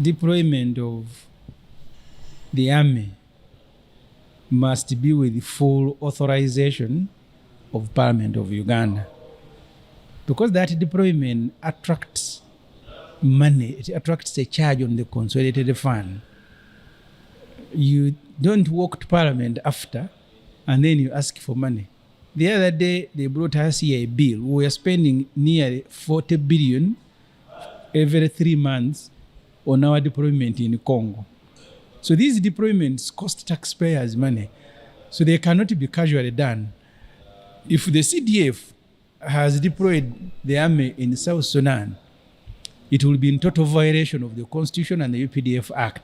deployment of the army must be with full authorization of Parliament of Uganda, because that deployment attracts money, it attracts a charge on the consolidated fund. You don't walk to Parliament after and then you ask for money. The other day they brought us here a bill. We are spending nearly 40 billion every 3 months on our deployment in Congo. So these deployments cost taxpayers money, so they cannot be casually done. If the CDF has deployed the army in South Sudan, it will be in total violation of the Constitution and the UPDF Act.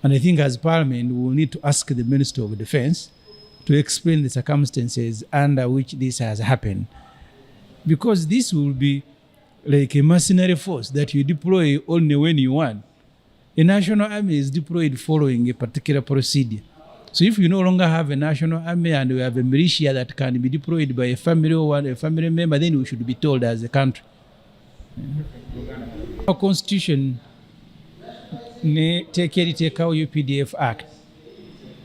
And I think as Parliament, we will need to ask the Minister of Defense to explain the circumstances under which this has happened. Because this will be like a mercenary force that you deploy only when you want. A national army is deployed following a particular procedure. So if you no longer have a national army and we have a militia that can be deployed by a family or a family member, then we should be told as a country. Our constitution tekawo UPDF Act,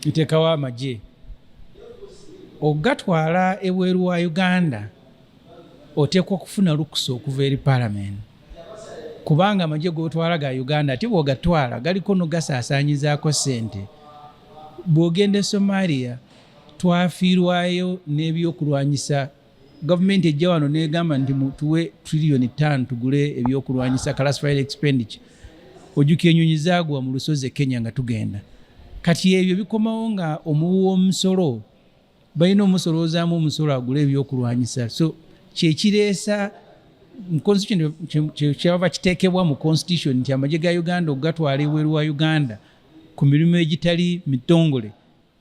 itekawo amaje. Ogatwala ebweru wa Uganda, otekwa kufuna lukusa okuva eri Parliament. Kubanga amaje gotwala ga Uganda ati bwogatwala galiko no gasaasaanyizaako ssente. Bwogende Somalia twafiirwayo n'ebyokulwanyisa. Gavumenti ejja wano n'egamba nti tuwe trillion 5 tugule ebyokulwanyisa classified expenditure. Ojjukira ennyonyi zaagwa mu lusozi Kenya nga tugenda. Kati ebyo bikomawo nga omuwu w'omusolo balina omusolozaamu omusolo agula ebyokulwanyisa. So kyekireesa kyava kiteekebwa mu constitution nti amagye ga Uganda ogatwala ebweru wa Uganda ku mirimu egitali mitongole.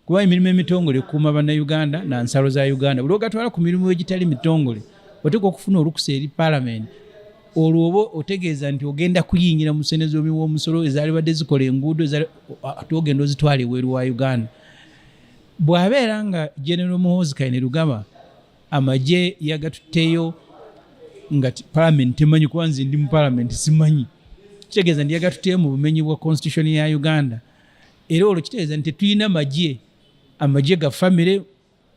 Kuba emirimu emitongole kuuma bannayuganda na nsalo za Uganda. Buli ogatwala ku mirimu egitali mitongole oteekwa okufuna olukusa eri Parliament. Olwo oba otegeeza nti ogenda kuyingira mu ssente z'omusolo ezaalibadde zikola enguudo ate ogenda ozitwala ebweru wa Uganda. Bw'abeera nga General Muhoozi Kainerugaba amagye yagatutteyo nga Parliament temanyi, kuba nze ndi mu Parliament simanyi, kitegeeza nti yagatutteyo mu bumenyi bwa Constitution ya Uganda. Era olwo kitegeeza nti tulina amagye ga family.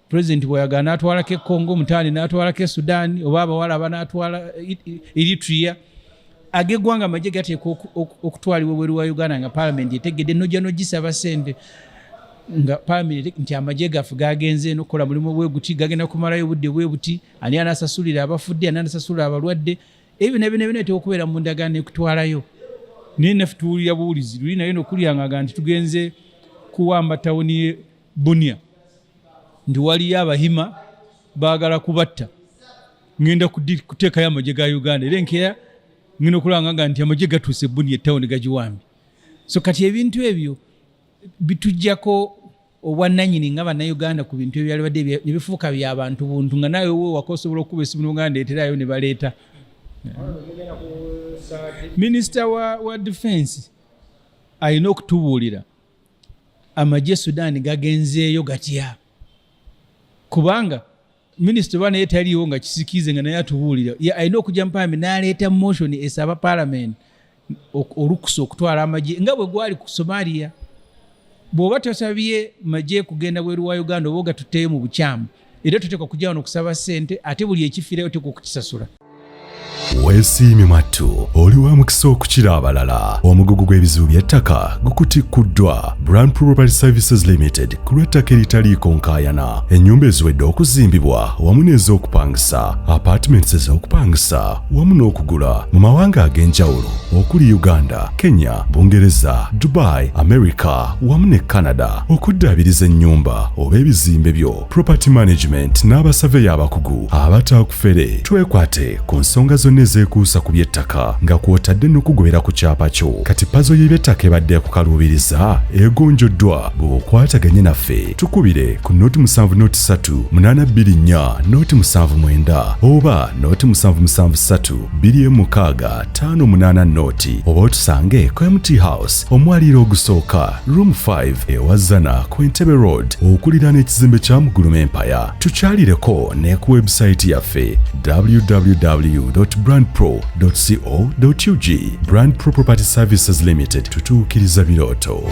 President bw'ayagala n'atwalako e Congo, mutaani n'atwalako e Sudan, oba abawala banaatwala Eritrea. Ag'eggwanga amagye gateekwa okutwalibwa ebweru wa Uganda nga Parliament etegedde nojja nogisaba ssente nga Parliament nti amagye gaffe gagenze n'okukola mulimu bwe guti, gagenda kumalayo obudde bwe buti, ani anasasulira abafudde, ani anasasulira abalwadde. Ebyo nebyo teekwa okubeera mu ndagaano ekutwalayo. Naye naffe tuwulira buwulizi luli naye n'okulyangaga nti tugenze kuwamba tawuni y'e Bunia ndi waliyo abahima baagala kubatta, ngenda kuteekayo amagye ga Uganda. Era enkeera ngenda okulangaga nti amagye gatuuse Bunia ettawuni gagiwambye. So kati ebintu ebyo bitujjako obwannannyini nga bannayuganda ku bintu ebyalibadde ne bifuuka by'abantu buntu, nga naawe wewaka osobola okuba essimu n'Uganda eterayo ne baleeta. Minisita wa Defense alina okutubuulira amagye Sudan gagenzeeyo gatya, kubanga minisita bana yetaliwo nga kisikize nga naye atubuulira. Alina okujja mu Parliament n'aleeta motion esaba Parliament olukusa okutwala amagye nga bwe gwali ku Somalia. Bw'oba tosabye magye kugenda bweru wa Uganda oba ogatutteyo mu bukyamu, era toteekwa kujja wano okusaba ssente, ate buli ekifiirayo oteekwa okukisasula. Weesiimye mwattu, oli wa mukisa okukira abalala. Omugugu gw'ebizibu by'ettaka gukutikuddwa Brand Property Services Limited ku lw'ettaka eritaliiko nkaayana. Ennyumba eziwedde okuzimbibwa wamu n'ez'okupangisa, apartments ez'okupangisa wamu n'okugula mu mawanga ag'enjawulo okuli Uganda, Kenya, Bungereza, Dubai, America wamu ne Canada. Okuddaabiriza ennyumba oba ebizimbe byo, property management n'abasaveya abakugu abataakufere. Twekwate ku nsonga zonna ezeekuusa ku by'ettaka nga kw'otadde n'okugobera ku kyapa kyo. Kati pazo y'eby'ettaka ebadde kukaluubiriza egonjoddwa. Bw'okwataganye naffe tukubire ku noti 703 noti 79 oba noti 773 noti, oba otusange ku MT House omwaliiro ogusooka room 5 ewazana ku Entebbe Road okuliraana ekizimbe kya Muguluma Empire. Tukyalireko ne ku website yaffe www brandpro.co.ug. Brand Pro Property Services Limited, tutuukiriza birooto.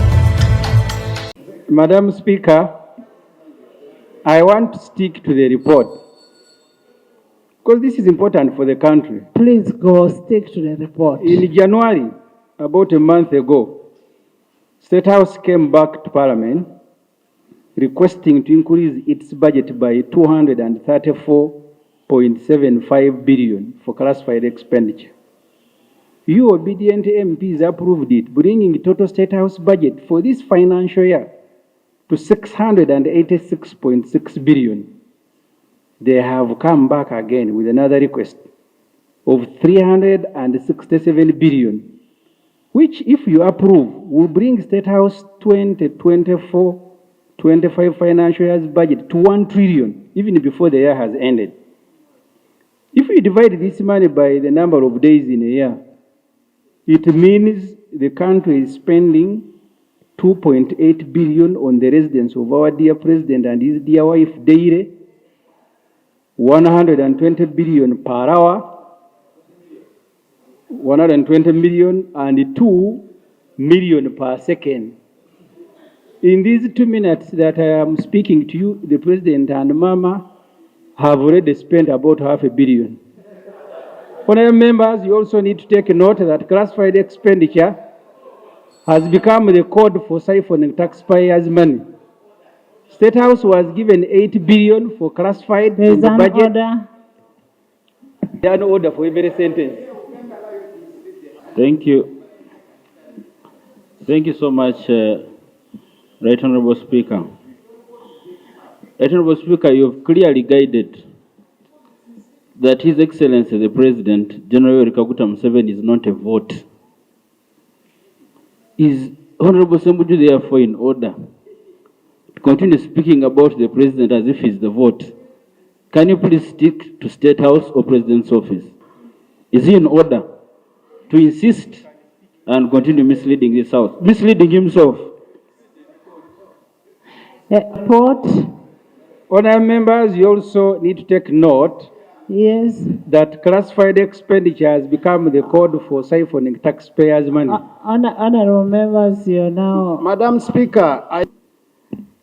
Madam Speaker, I want to stick to the report because this is important for the country. Please go, stick to the report. In January, about a month ago, State House came back to Parliament requesting to increase its budget by 234.75 billion for classified expenditure. You obedient MPs approved it, bringing total State House budget for this financial year to 686.6 billion. They have come back again with another request of 367 billion, which, if you approve, will bring State House 2024-25 financial year's budget to 1 trillion, even before the year has ended. If we divide this money by the number of days in a year, it means the country is spending 2.8 billion on the residence of our dear president and his dear wife daily, 120 billion per hour, 120 million and 2 million per second. In these 2 minutes that I am speaking to you, the president and Mama have already spent about $500 million. Honorable members, you also need to take note that classified expenditure has become the code for siphoning taxpayers' money. State House was given 8 billion for classified in the budget. Order. There is an order for every sentence. Thank you. Thank you so much, Right Honorable Speaker. Right Honorable Speaker, you have clearly guided that His Excellency the President, General Kaguta Museveni, is not a vote. Is Honorable Ssemujju therefore in order to continue speaking about the President as if he's the vote? Can you please stick to State House or President's office? Is he in order to insist and continue misleading this House, misleading himself? Report. Honorable members, you also need to take note Yes. that classified expenditure has become the code for siphoning taxpayers' money. Honorable members, you now. Madam Speaker,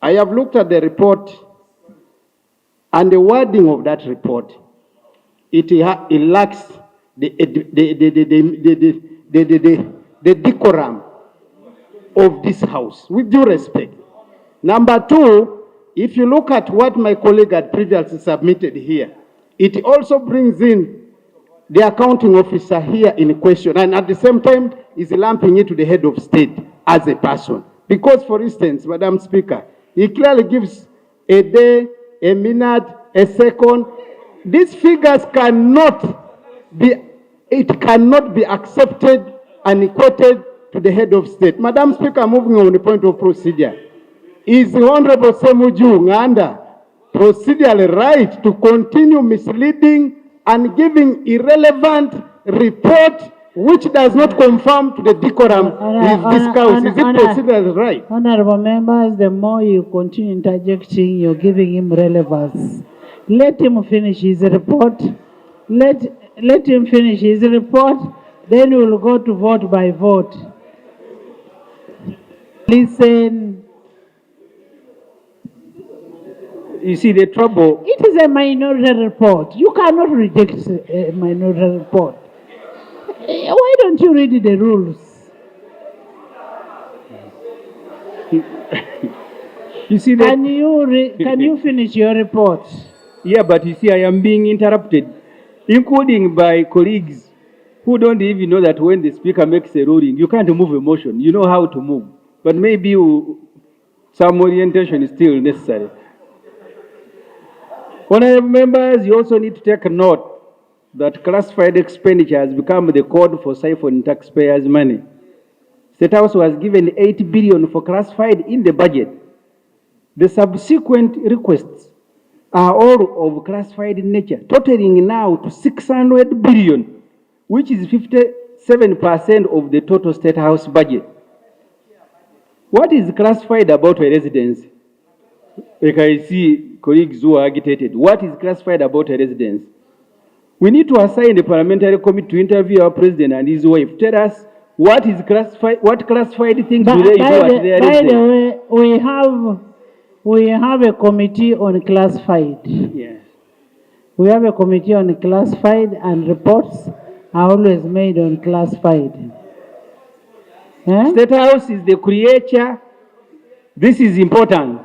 I have looked at the report and the wording of that report. It lacks the decorum of this House, with due respect. Number two, if you look at what my colleague had previously submitted here, it also brings in the accounting officer here in question, and at the same time is lumping it to the head of state as a person. Because, for instance, Madam Speaker, he clearly gives a day, a minute, a second. These figures cannot be accepted and equated to the head of state. Madam Speaker, moving on the point of procedure, is the Honorable Ssemujju Nganda procedurally right to continue misleading and giving irrelevant report which does not conform to the decorum is discussed? Is it procedurally right? Honorable members, the more you continue interjecting, you're giving him relevance. Let him finish his report. Let him finish his report. Then we'll go to vote by vote. Listen. You see the trouble. It is a minority report. You cannot reject a minority report. Why don't you read the rules? You see that. Can you finish your report? Yeah, but you see, I am being interrupted, including by colleagues who don't even know that when the speaker makes a ruling, you can't move a motion. You know how to move, but maybe some orientation is still necessary. Honorable members, you also need to take note that classified expenditure has become the code for siphoning taxpayers' money. State House was given 8 billion for classified in the budget. The subsequent requests are all of classified in nature, totaling now to 600 billion, which is 57% of the total State House budget. What is classified about a residence? Like I see colleagues who are agitated. What is classified about a residence? We need to assign a parliamentary committee to interview our president and his wife. Tell us what is classified, what classified things do they do at their By residence. the way, we have a committee on classified. Yes. We have a committee on classified, and reports are always made on classified. State House is the creature. This is important.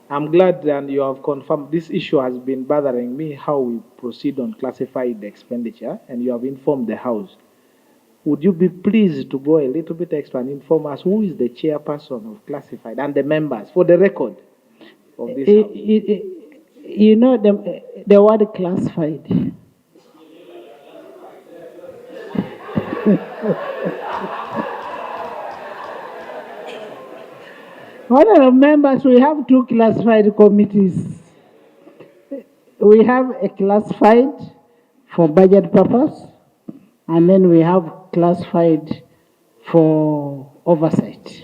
I'm glad that you have confirmed this issue has been bothering me, how we proceed on classified expenditure, and you have informed the House. Would you be pleased to go a little bit extra and inform us who is the chairperson of classified and the members for the record of this House? You know the word classified. Honorable members, we have two classified committees. We have a classified for budget purpose, and then we have classified for oversight.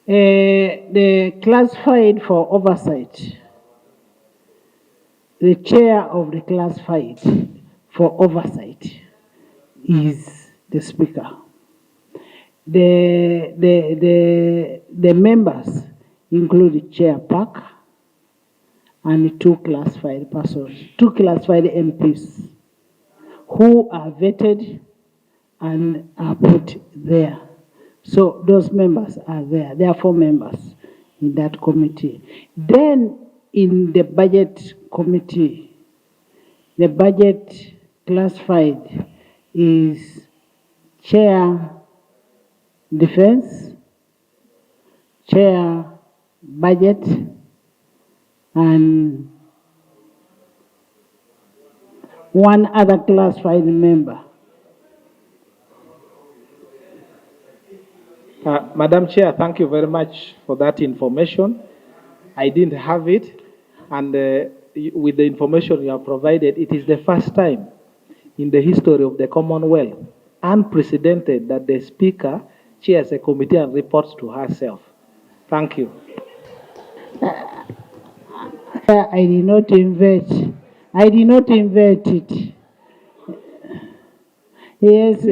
The classified for oversight, the chair of the classified for oversight is the speaker. The members include Chair Park and two classified persons, two classified MPs who are vetted and are put there. So those members are there. There are 4 members in that committee. Then in the budget committee, the budget classified is Chair Defense, Chair Budget, and one other classified member. Madam Chair, thank you very much for that information. I didn't have it, and with the information you have provided, it is the first time in the history of the Commonwealth, unprecedented, that the Speaker chairs a committee and reports to herself. Thank you. I did not invent it. Yes.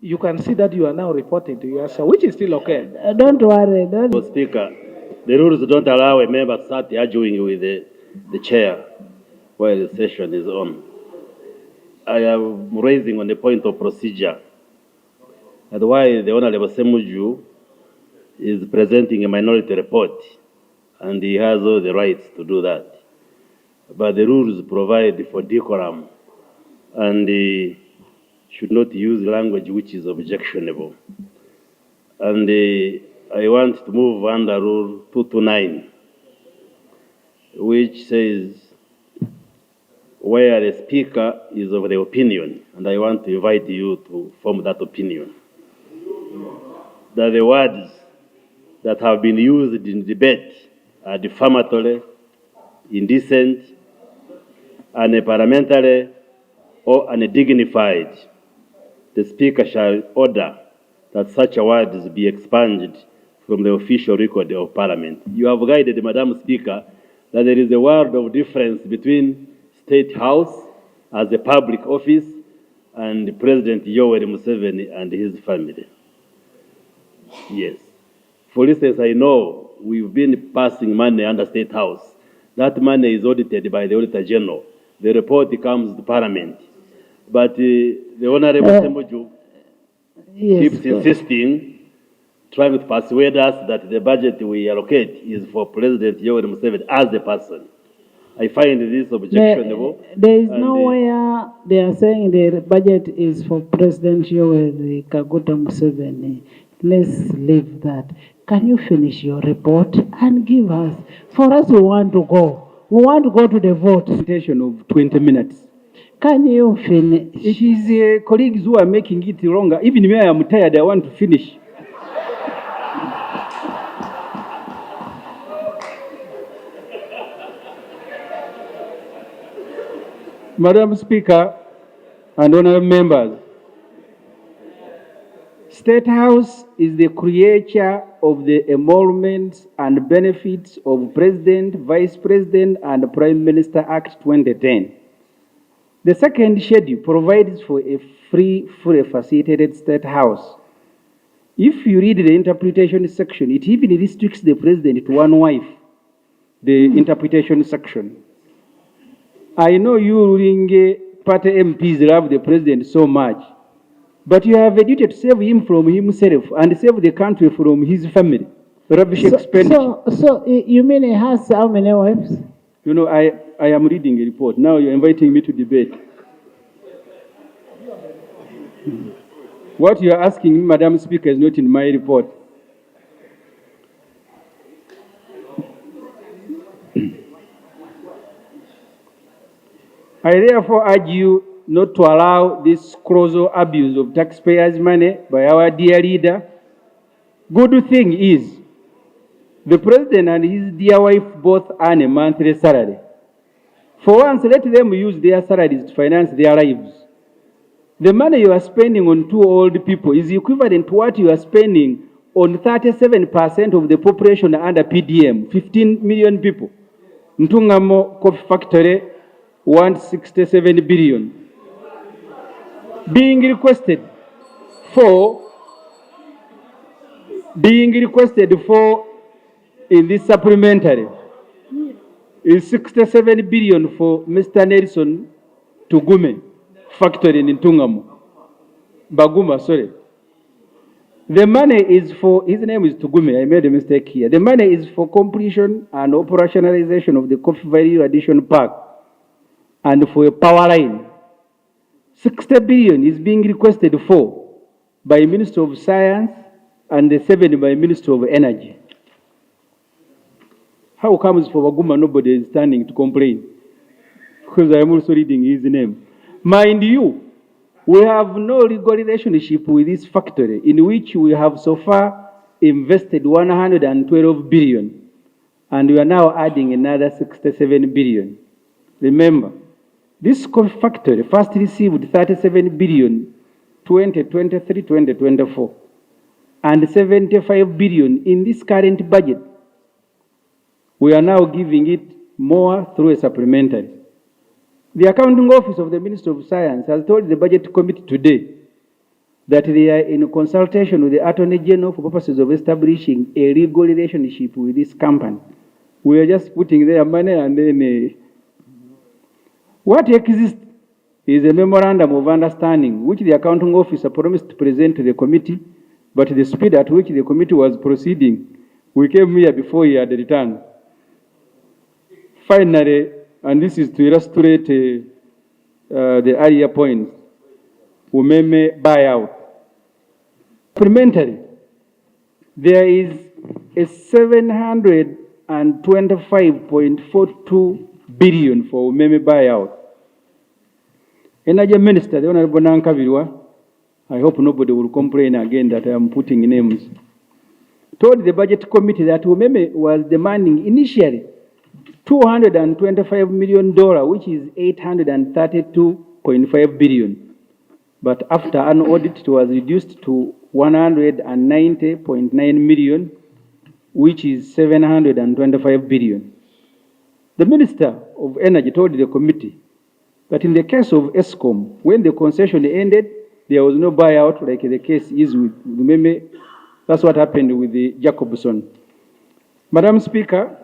You can see that you are now reporting to yourself, which is still okay. Don't worry. Mr. Speaker, the rules don't allow a member to start arguing with the chair while the session is on. I am raising on the point of procedure and why the Honorable Ssemujju is presenting a minority report, and he has all the rights to do that. But the rules provide for decorum, and should not use language which is objectionable. And I want to move under Rule 229, which says where the speaker is of the opinion, and I want to invite you to form that opinion, that the words that have been used in debate are defamatory, indecent, unparliamentary, or undignified. The Speaker shall order that such words be expunged from the official record of Parliament. You have guided, Madam Speaker, that there is a world of difference between State House as a public office and President Yoweri Museveni and his family. Yes. For instance, I know we've been passing money under State House. That money is audited by the Auditor General. The report comes to Parliament. But the Honorable Ssemujju keeps insisting, trying to persuade us that the budget we allocate is for President Yoweri Museveni as a person. I find this objectionable. There is nowhere they are saying the budget is for President Yoweri Kaguta Museveni. Let's leave that. Can you finish your report and give us? For us, we want to go. We want to go to the vote. Presentation of 20 minutes. Can you finish? It is colleagues who are making it longer. Even me, I am tired. I want to finish. Madam Speaker and honorable members, State House is the creature of the emoluments and benefits of President, Vice President, and Prime Minister Act 2010. The second schedule provides for a free, fully facilitated state house. If you read the interpretation section, it even restricts the president to one wife, the interpretation section. I know you ruling party MPs love the president so much, but you have a duty to save him from himself and save the country from his family. Rubbish expenditure. So you mean he has how many wives? You know, I am reading a report. Now you're inviting me to debate. What you are asking me, Madam Speaker, is not in my report. I therefore urge you not to allow this colossal abuse of taxpayers' money by our dear leader. Good thing is, the president and his dear wife both earn a monthly salary. For once, let them use their salaries to finance their lives. The money you are spending on two old people is equivalent to what you are spending on 37% of the population under PDM, 15 million people. Ntungamo Coffee Factory, 167 billion. Being requested for in this supplementary is 67 billion for Mr. Nelson Tugume factory in Ntungamo. Baguma, sorry. The money is for, his name is Tugume, I made a mistake here. The money is for completion and operationalization of the Coffee Value Addition Park and for a power line. 60 billion is being requested for by Minister of Science and the 7 by Minister of Energy. How comes for Baguma nobody is standing to complain? Because I am also reading his name. Mind you, we have no legal relationship with this factory in which we have so far invested 112 billion and we are now adding another 67 billion. Remember, this coffee factory first received 37 billion 2023-2024 and 75 billion in this current budget. We are now giving it more through a supplementary. The accounting office of the Ministry of Science has told the budget committee today that they are in consultation with the Attorney General for purposes of establishing a legal relationship with this company. We are just putting their money and then what exists is a memorandum of understanding which the accounting officer promised to present to the committee, but the speed at which the committee was proceeding, we came here before he had returned. Finally, and this is to illustrate the earlier points, umeme buyout. Supplementary, there is a 725.42 billion for umeme buyout. Energy Minister, the Honorable Nankabirwa, I hope nobody will complain again that I am putting names, told the budget committee that umeme was demanding initially $225 million, which is 832.5 billion. But after an audit, it was reduced to 190.9 million, which is 725 billion. The Minister of Energy told the committee that in the case of ESCOM, when the concession ended, there was no buyout like the case is with Umeme. That's what happened with the Jacobson. Madam Speaker,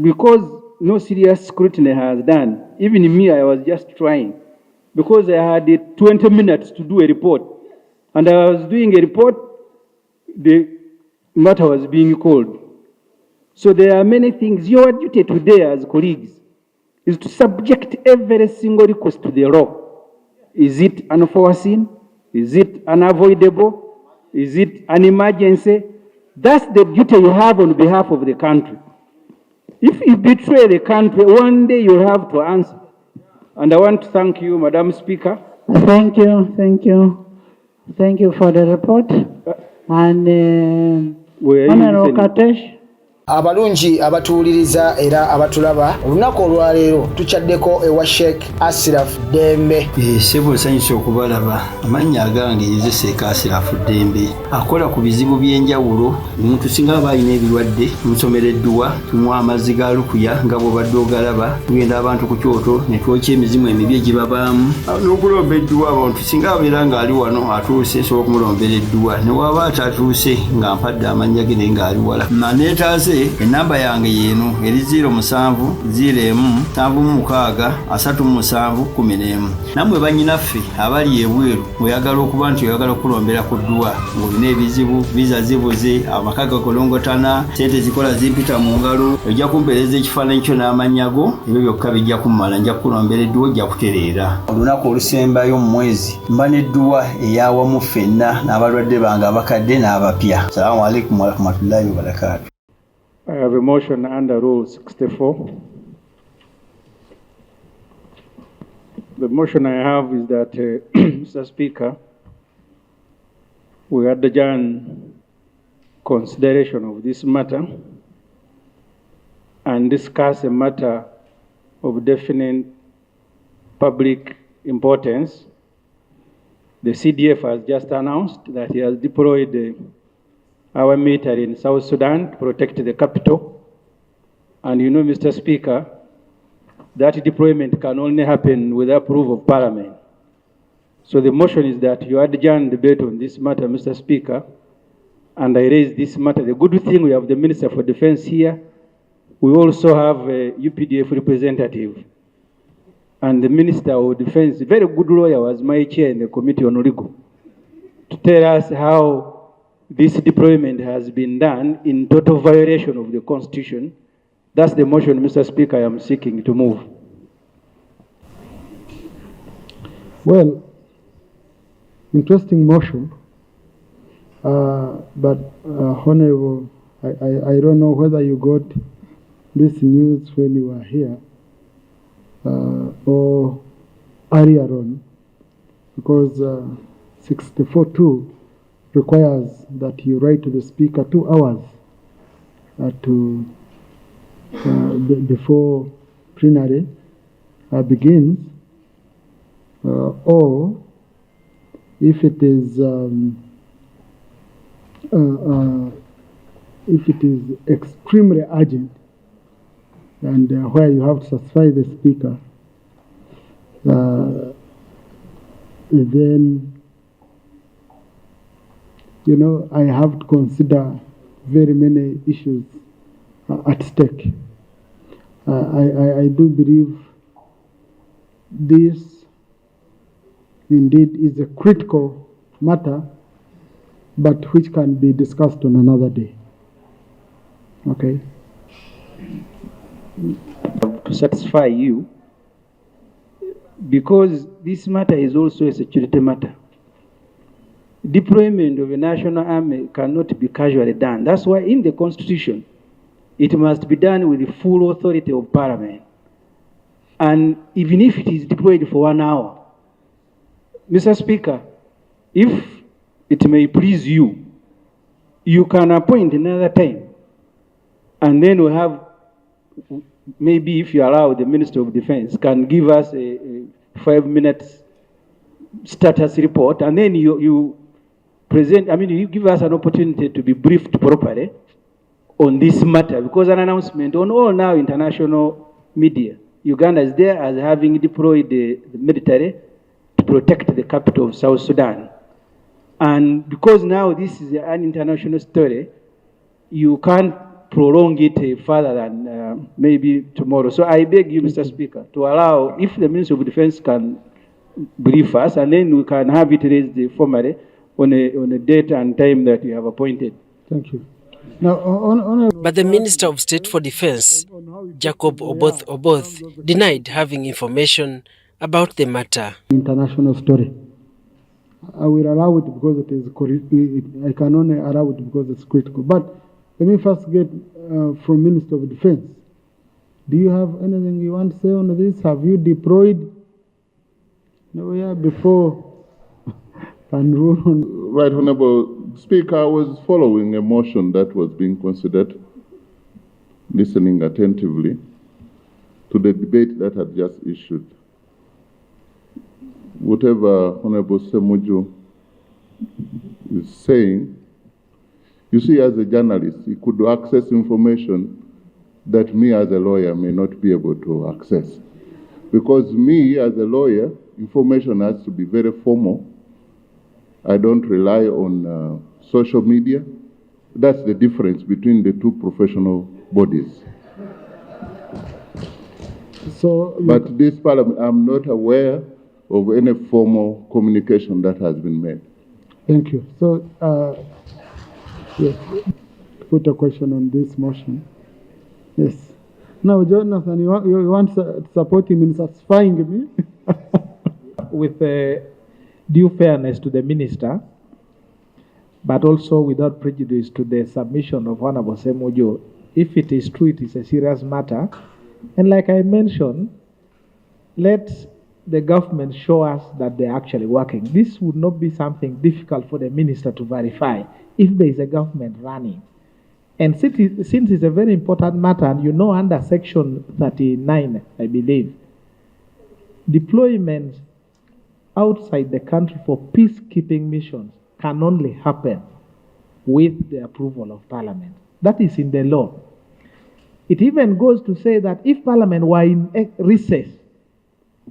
because no serious scrutiny has done, even me, I was just trying, because I had 20 minutes to do a report, and I was doing a report, the matter was being called. So there are many things. Your duty today as colleagues is to subject every single request to the law. Is it unforeseen? Is it unavoidable? Is it an emergency? That's the duty you have on behalf of the country. If you betray the country, one day you'll have to answer. And I want to thank you, Madam Speaker. Thank you, thank you. Thank you for the report. And Honorable Katesh. Abalungi abatuuliriza era abatulaba olunaku olwaleero tuchaddeko ewa Sheikh Ashraf Dembe. Sebo sanyusa okubalaba amannya agange Seeka Ashraf Dembe akola ku bizibu by'enjawulo. Omuntu singa aba alina ebirwadde musomereddwa tunywa amazzi ga lukuya nga bw'obadde ogalaba tugenda abantu ku kyoto ne twokya emizimu emibi egibabaamu n'okulomba edduwa. Abantu singa abeera ng'ali wano atuuse sobola okumulombera edduwa ne waba atatuuse nga mpadde amannya ge naye ng'ali wala neetaase enamba yange yeeno eri 0707363711. Nammwe bannyinaffe abali ebweru oyagala okuba nti oyagala okulombera ku dduwa ng'olina ebizibu viza zibuze amaka gakolongotana sente zikola zimpita mu ngalo ojja kumpeereza ekifaananyi kyo n'amannya go ebyo byokka bijja kummala nja kukulombera edduwa ojja kutereera. Olunaku olusembayo mu mwezi mba n'edduwa ey'awamu ffenna n'abalwadde bange abakadde n'abapya. Salaamu alaikum warahmatullahi wabarakatuh. I have a motion under Rule 64. The motion I have is that, Mr. Speaker, we adjourn consideration of this matter and discuss a matter of definite public importance. The CDF has just announced that he has deployed our military in South Sudan to protect the capital. And you know, Mr. Speaker, that deployment can only happen with the approval of Parliament. So the motion is that you adjourn debate on this matter, Mr. Speaker, and I raise this matter. The good thing, we have the Minister for Defense here. We also have a UPDF representative. And the Minister of Defense, a very good lawyer, was my chair in the Committee on Legal, to tell us how this deployment has been done in total violation of the Constitution. That's the motion, Mr. Speaker, I am seeking to move. Well, interesting motion, but Honorable, I don't know whether you got this news when you were here or earlier on, because 64.2 requires that you write to the Speaker 2 hours before plenary begins, or if it is extremely urgent and where you have to satisfy the Speaker, then you know, I have to consider very many issues at stake. I do believe this indeed is a critical matter, but which can be discussed on another day. Okay? To satisfy you, because this matter is also a security matter. Deployment of a national army cannot be casually done. That's why in the Constitution, it must be done with the full authority of Parliament. And even if it is deployed for 1 hour, Mr. Speaker, if it may please you, you can appoint another time. And then we have, maybe if you allow, the Minister of Defense can give us a 5-minute status report, and then you present, you give us an opportunity to be briefed properly on this matter, because an announcement on all now international media, Uganda is there as having deployed the military to protect the capital of South Sudan. And because now this is an international story, you can't prolong it further than maybe tomorrow. So I beg you, Mr. Speaker, to allow, if the Minister of Defense can brief us, and then we can have it raised formally on a date and time that you have appointed. Thank you. Now, but the Minister of State for Defense, Jacob Oboth, denied having information about the matter. International story. I will allow it because it is I can only allow it because it's critical. But let me first get from Minister of Defense. Do you have anything you want to say on this? Have you deployed before? Right, Honorable Speaker, I was following a motion that was being considered listening attentively to the debate that had just issued. Whatever Honorable Ssemujju is saying, you see, as a journalist, he could access information that me as a lawyer may not be able to access. Because me as a lawyer, information has to be very formal. I don't rely on social media. That's the difference between the two professional bodies. So, but this Parliament, I'm not aware of any formal communication that has been made. Thank you. So, yes, put a question on this motion. Yes. Now, Jonathan, you want to support him in satisfying me? With due fairness to the minister, but also without prejudice to the submission of Honorable Ssemujju, if it is true, it is a serious matter. And like I mentioned, let the government show us that they're actually working. This would not be something difficult for the minister to verify if there is a government running. And since it's a very important matter, and you know under Section 39, I believe, deployment outside the country for peacekeeping missions can only happen with the approval of Parliament. That is in the law. It even goes to say that if Parliament were in recess,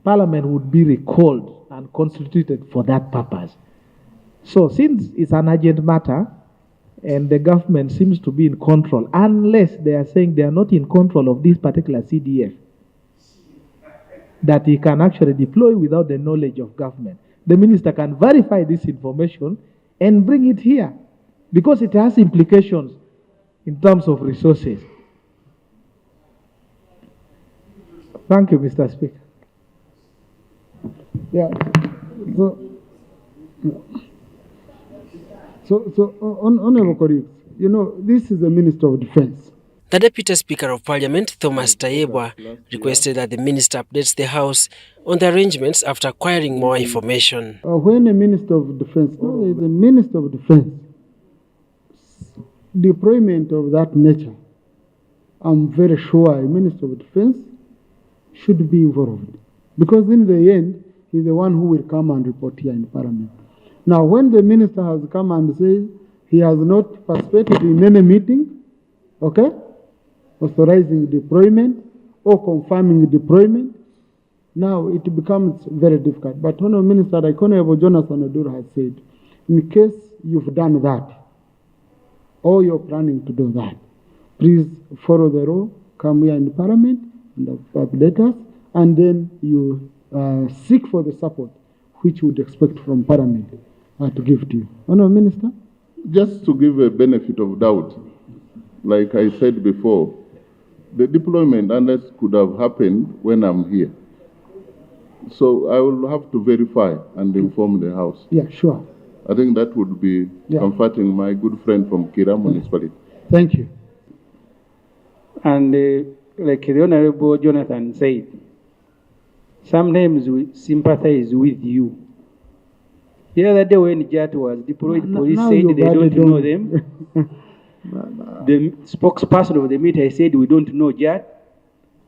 Parliament would be recalled and constituted for that purpose. So since it's an urgent matter, and the government seems to be in control, unless they are saying they are not in control of this particular CDF, that he can actually deploy without the knowledge of government. The minister can verify this information and bring it here, because it has implications in terms of resources. Thank you, Mr. Speaker. Yeah. So, honorable colleagues, you know, this is the Minister of Defense. The Deputy Speaker of Parliament, Thomas Tayebwa, requested that the Minister updates the House on the arrangements after acquiring more information. When a Minister of Defense, the Minister of Defense, deployment of that nature, I'm very sure a Minister of Defense should be involved. Because in the end, he's the one who will come and report here in Parliament. Now, when the minister has come and says he has not participated in any meeting, okay, authorizing deployment or confirming deployment, now it becomes very difficult. But Honourable Minister, like Honourable Jonathan Oduro has said, in case you've done that, or you're planning to do that, please follow the law, come here in Parliament, and update us, and then you seek for the support which you would expect from Parliament to give to you. Honourable Minister? Just to give a benefit of doubt, like I said before, the deployment, unless could have happened when I'm here. So I will have to verify and inform the House. Yeah, sure. I think that would be comforting my good friend from Kira Municipality. Thank you. And like the Honorable Jonathan said, sometimes we sympathize with you. The other day when Jat was deployed, police said they don't know them. The spokesperson of the media said we don't know Jat.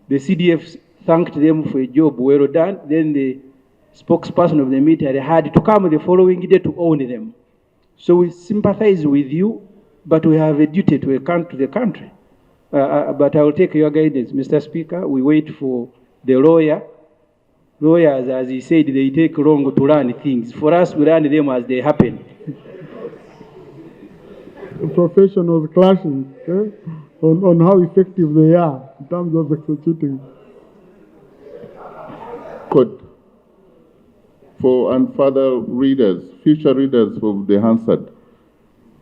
The CDF thanked them for a job well done. Then the spokesperson of the media had to come the following day to own them. So we sympathize with you, but we have a duty to the country. But I will take your guidance, Mr. Speaker. We wait for the lawyer. Lawyers, as he said, they take long to learn things. For us, we learn them as they happen. The professionals clashing on how effective they are in terms of executing. Good. And further readers, future readers of the Hansard,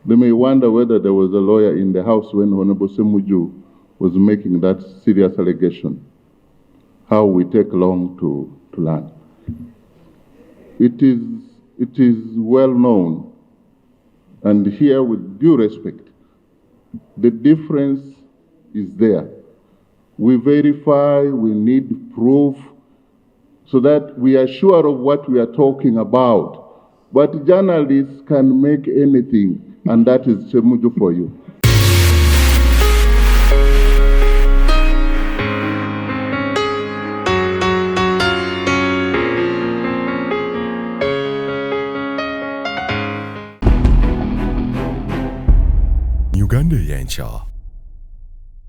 they may wonder whether there was a lawyer in the House when Honorable Ssemujju was making that serious allegation. How we take long to learn. It is well known, and here with due respect, the difference is there. We verify, we need proof, so that we are sure of what we are talking about. But journalists can make anything, and that is Ssemujju for you. Eyenkya.